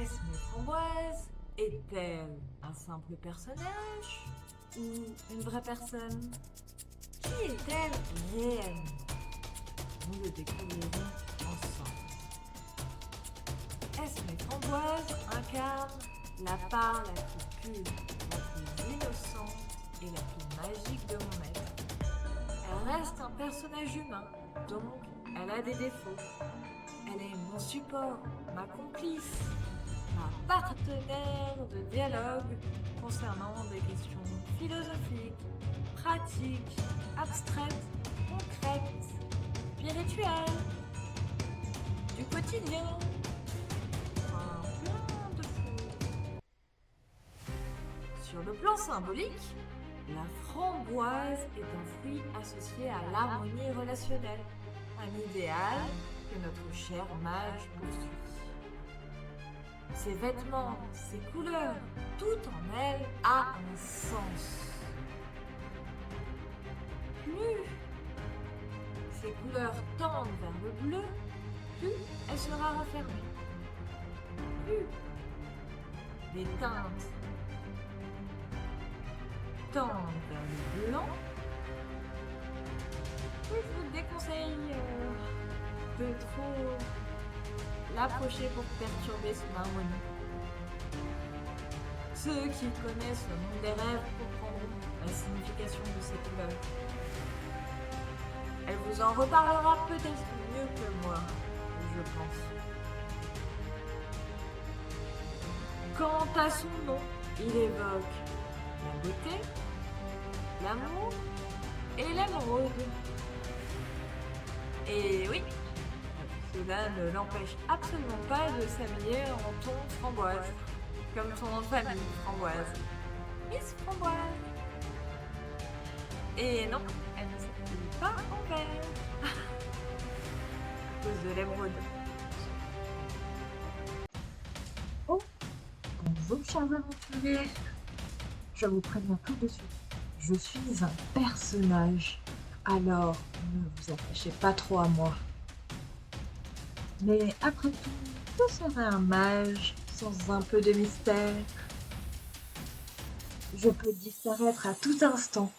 Esme Framboise est-elle un simple personnage ou une vraie personne? Qui est-elle réellement? Nous le découvrirons ensemble. Esme Framboise incarne la part la plus pure, la plus innocente et la plus magique de mon être. Elle reste un personnage humain, donc elle a des défauts. Elle est mon support, ma complice, ma partenaire de dialogue concernant des questions philosophiques, pratiques, abstraites, concrètes, spirituelles, du quotidien. Plein de choses. Sur le plan symbolique, la framboise est un fruit associé à l'harmonie relationnelle, un idéal que notre cher mage poursuit. Ses vêtements, ses couleurs, tout en elle a un sens. Plus ses couleurs tendent vers le bleu, plus elle sera refermée. Plus les teintes tendent vers le blanc, plus je vous déconseille de trop l'approcher pour perturber son harmonie. Ceux qui connaissent le monde des rêves comprendront la signification de ces couleurs. Elle vous en reparlera peut-être mieux que moi, je pense. Quant à son nom, il évoque la beauté, l'amour et l'émeraude. Et oui, cela ne l'empêche absolument pas de s'habiller en ton framboise, comme son nom de famille, Framboise. Miss Framboise. Et non, elle ne s'habille pas en vert, à cause de l'émeraude. Oh, bonjour chers aventuriers. Je vous préviens tout de suite, je suis un personnage, alors ne vous attachez pas trop à moi. Mais après tout, que serait un mage sans un peu de mystère? Je peux disparaître à tout instant,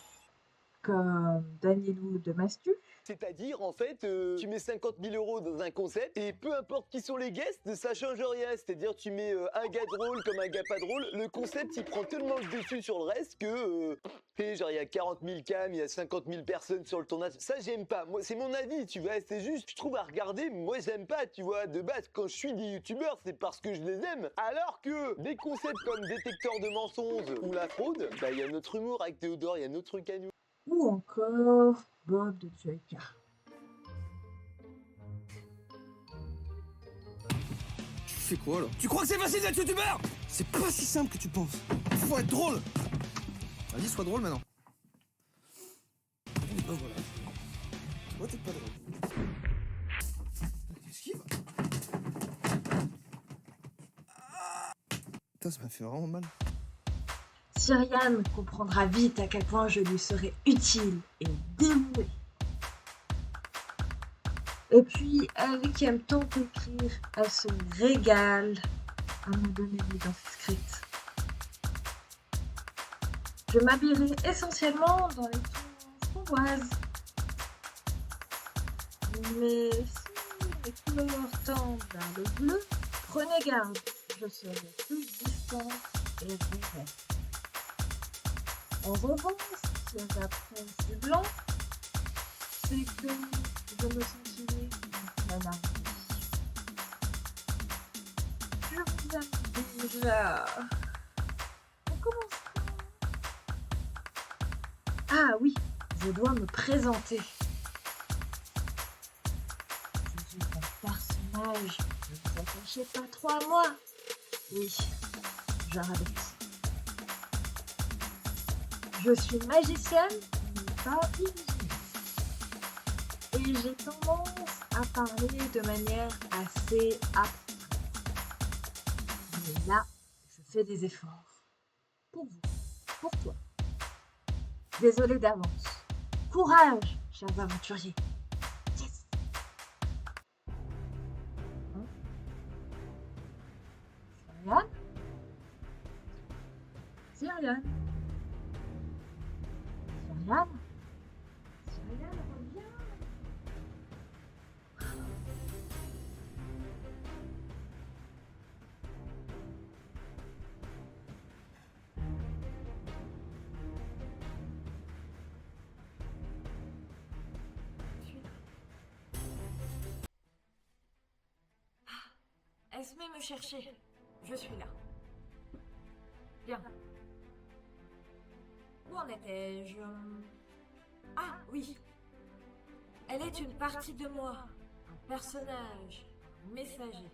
comme Danielou de Mastu. C'est-à-dire, en fait, tu mets 50 000 € dans un concept et peu importe qui sont les guests, ça change rien. C'est-à-dire, tu mets un gars drôle comme un gars pas drôle, le concept il prend tellement le dessus sur le reste que, genre, il y a 40 000 cams, il y a 50 000 personnes sur le tournage. Ça, j'aime pas. Moi, c'est mon avis, tu vois. C'est juste, je trouve à regarder, moi, j'aime pas, tu vois. De base, quand je suis des youtubeurs, c'est parce que je les aime. Alors que des concepts comme détecteur de mensonges ou la fraude, bah, il y a notre humour avec Théodore, il y a notre truc à nous. Ou encore Bob de Tueka. Tu fais quoi là? Tu crois que c'est facile d'être youtubeur? C'est pas si simple que tu penses. Faut être drôle. Vas-y, sois drôle maintenant. Et ben voilà. Toi, t'es pas drôle. Esquive. Putain, ça m'a fait vraiment mal. Cyriane comprendra vite à quel point je lui serai utile et dévouée. Et puis, elle qui aime tant écrire, elle se régale à me donner des dans ses scripts. Je m'habillerai essentiellement dans les tons framboises. Mais si les couleurs tendent vers le bleu, prenez garde, je serai plus distante et réelle. En revanche, si j'apprends du blanc, c'est que je me sentirai comme un artiste. Je vous aime déjà. On commence. Ah oui, je dois me présenter. Je suis un personnage, ne vous attachez pas trop à moi. Oui, j'arrête. Je suis magicienne, mais pas illusionniste. Et j'ai tendance à parler de manière assez abstraite. Mais là, je fais des efforts. Pour vous, pour toi. Désolée d'avance. Courage, chers aventuriers. Yes. Cyriane? Cyriane? Cyriane? Cyriane, reviens! Je suis là. Esmé me cherchait. Je suis là. Bien. Où en étais-je? Ah oui. Elle est une partie de moi. Un personnage. Un messager.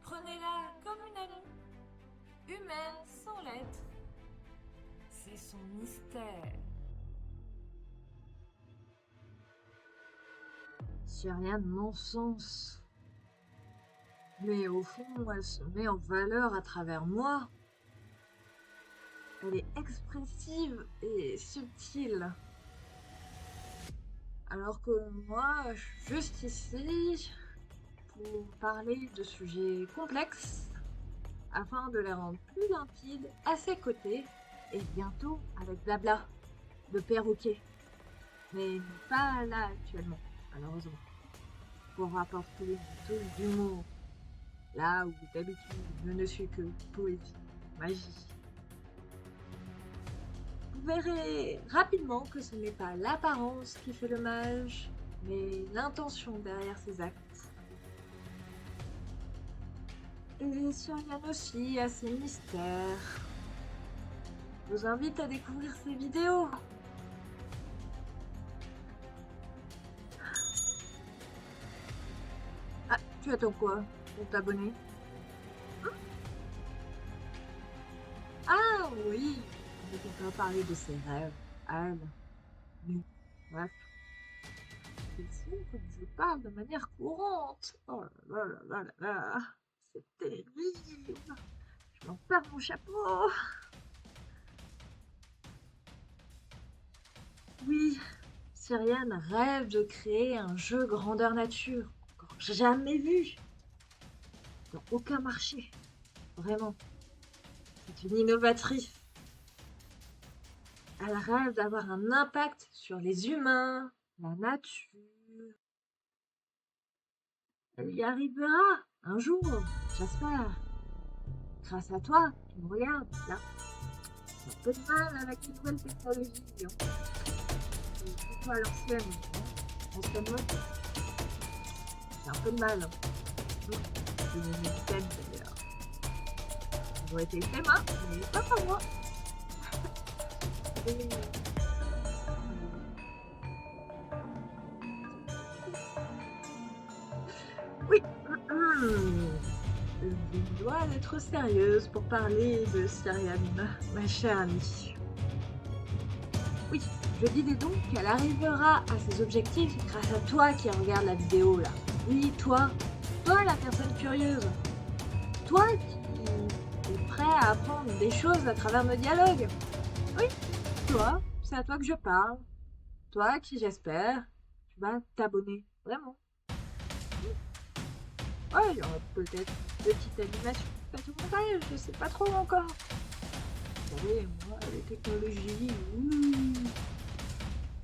Prenez-la comme une amie. Humaine sans l'être. C'est son mystère. C'est rien de non-sens. Mais au fond, elle se met en valeur à travers moi. Elle est expressive et subtile. Alors que moi, je suis juste ici pour parler de sujets complexes afin de les rendre plus limpides à ses côtés et bientôt avec blabla de perroquet. Mais pas là actuellement, malheureusement. Pour rapporter une touche d'humour. Là où d'habitude je ne suis que poésie, magie. Vous verrez rapidement que ce n'est pas l'apparence qui fait le mage, mais l'intention derrière ses actes. Et Cyriane aussi a ses mystères. Je vous invite à découvrir ses vidéos. Ah, tu attends quoi pour t'abonner? Ah oui, je ne peux pas parler de ses rêves. Elle. Lui. Bref. Ici, il faut que je parle de manière courante. Oh là là là là là. C'est terrible. Je m'en perds mon chapeau. Oui, Cyriane rêve de créer un jeu grandeur nature. Encore jamais vu. Dans aucun marché. Vraiment. C'est une innovatrice. Elle rêve d'avoir un impact sur les humains, la nature. Elle y arrivera un jour, j'espère. Grâce à toi, tu me regardes, là. J'ai un peu de mal avec les nouvelles technologies. C'est plutôt à l'ancienne. Ancienne mode. J'ai un peu de mal. C'est une médicale d'ailleurs. Ça doit être les mains, mais pas pour moi. Et... Oui. Je dois être sérieuse pour parler de Cyriane, ma chère amie. Oui, je disais donc qu'elle arrivera à ses objectifs grâce à toi qui regarde la vidéo là. Oui, toi la personne curieuse. Toi qui est prêt à apprendre des choses à travers nos dialogues. Oui, toi, c'est à toi que je parle. Toi qui, j'espère, tu vas t'abonner. Vraiment. Ouais, il y aura peut-être une petite animation, peut-être au montage, je sais pas trop encore. Vous savez, moi, les technologies,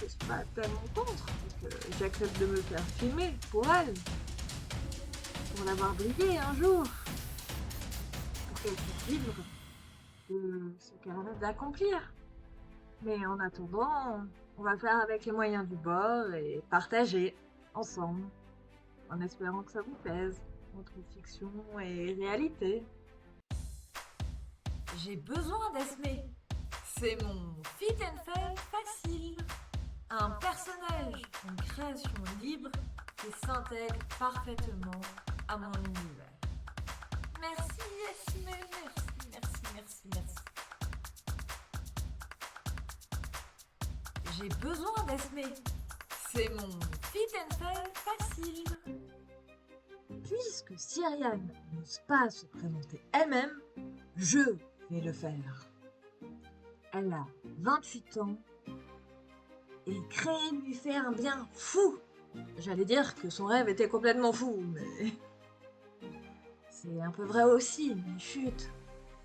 je suis pas tellement contre, donc j'accepte de me faire filmer pour elle. Pour l'avoir brillé un jour. Pour qu'elle puisse vivre de ce qu'elle rêve d'accomplir. Mais en attendant, on va faire avec les moyens du bord et partager ensemble. En espérant que ça vous plaise. Entre fiction et réalité. J'ai besoin d'Esmé. C'est mon fit and fail facile. Un personnage, une création libre qui s'intègre parfaitement à mon univers. Merci Esmé, merci. J'ai besoin d'Esmé. C'est mon fit and fail facile. Puisque Cyriane n'ose pas se présenter elle-même, je vais le faire. Elle a 28 ans et créer lui faire un bien fou. J'allais dire que son rêve était complètement fou, mais C'est un peu vrai aussi, mais chut,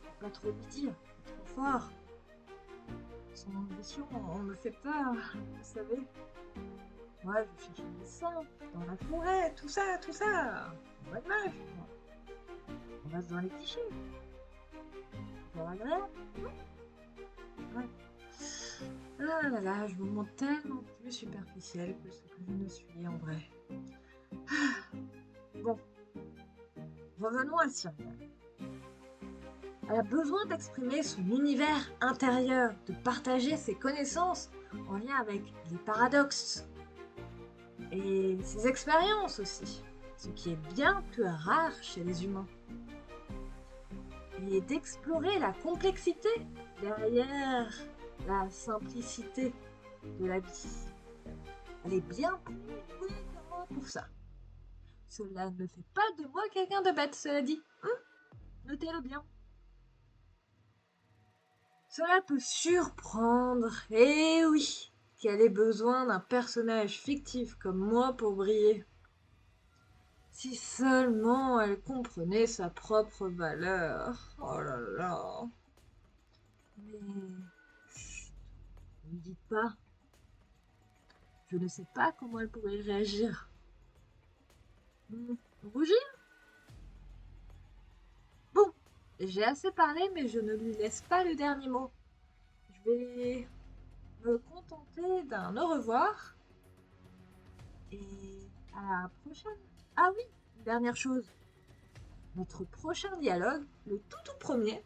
faut pas trop lui dire, c'est trop fort. Son ambition me fait peur, vous savez. Moi, je cherche des seins dans la forêt, tout ça, tout ça. Pas de mage. On reste dans les clichés. Pas agréable. Ouais. Ah là là, je me montre tellement plus superficielle que ce que je ne suis en vrai. Bon, revenons à Cyrielle. Elle a besoin d'exprimer son univers intérieur, de partager ses connaissances en lien avec les paradoxes et ses expériences aussi, ce qui est bien plus rare chez les humains. Et d'explorer la complexité derrière la simplicité de la vie. Elle est bien plus douée que moi pour ça. Cela ne fait pas de moi quelqu'un de bête, cela dit. Notez-le bien. Cela peut surprendre, et oui, qu'elle ait besoin d'un personnage fictif comme moi pour briller. Si seulement elle comprenait sa propre valeur. Oh là là. Mais... chut, ne me dites pas. Je ne sais pas comment elle pourrait réagir. Rougir? Bon, j'ai assez parlé, mais je ne lui laisse pas le dernier mot. Je vais me contenter d'un au revoir. Et à la prochaine. Ah oui, une dernière chose. Notre prochain dialogue, le tout premier,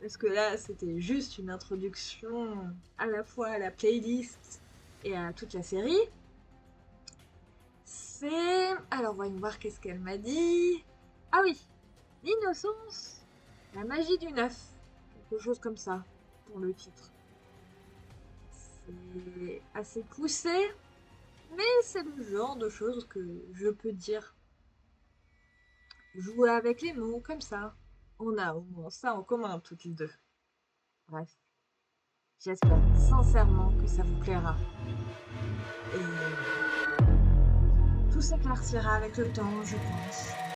parce que là c'était juste une introduction à la fois à la playlist et à toute la série, c'est... Alors voyons voir qu'est-ce qu'elle m'a dit. Ah oui, l'innocence, la magie du neuf, quelque chose comme ça pour le titre. C'est assez poussé, mais c'est le genre de choses que je peux dire. Jouer avec les mots comme ça. On a au moins ça en commun toutes les deux. Bref. J'espère sincèrement que ça vous plaira. Et tout s'éclaircira avec le temps, je pense.